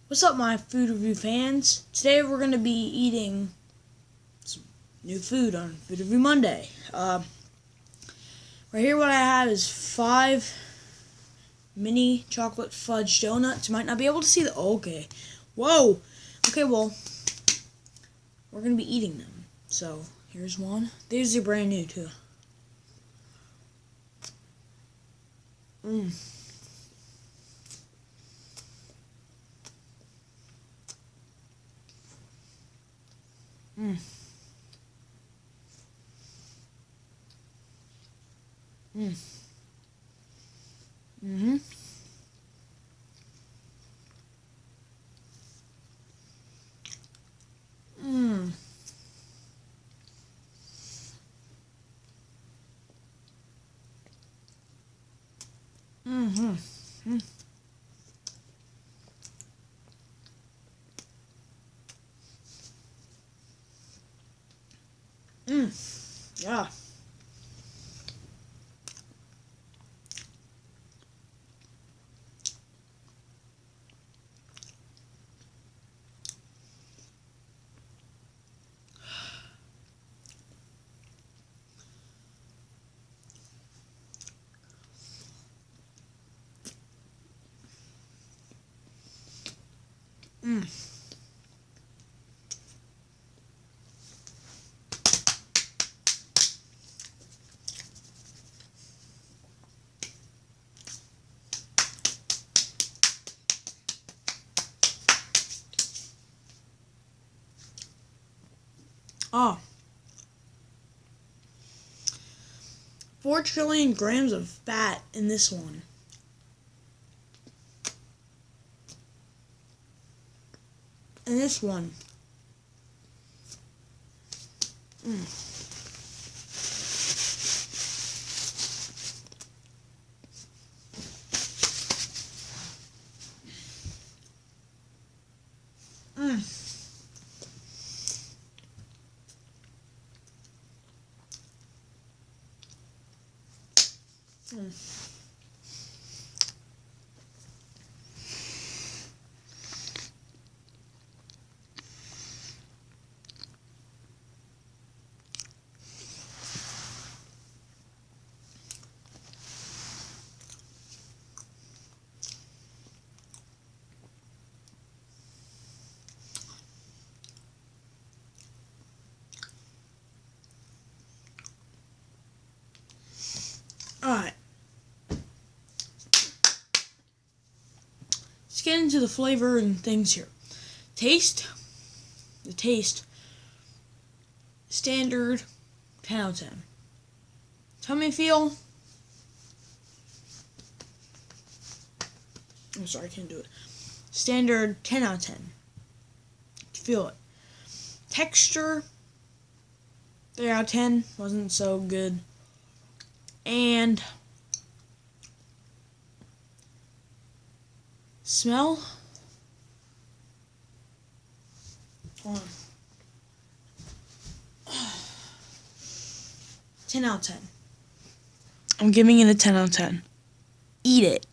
What's up, my food review fans? Today we're going to be eating some new food on Food Review Monday. Right here what I have is 5 mini chocolate fudge donuts. You might not be able to see the... Okay. Whoa! Okay, well, we're going to be eating them. So, here's one. These are brand new, too. Mmm. Mm. Mm. Mhm. Mm. Mhm. Mm. Mm. Yeah. Mm. Oh. 4 trillion grams of fat in this one. And this one. Mm. Mm. Mm. Alright. Let's get into the flavor and things here. Taste. The taste. Standard 10 out of 10. Tummy feel. I'm sorry, I can't do it. Standard 10 out of 10. Feel it. Texture 3 out of 10. Wasn't so good. And smell. Hold on. 10 out of 10. I'm giving it a 10 out of 10. Eat it.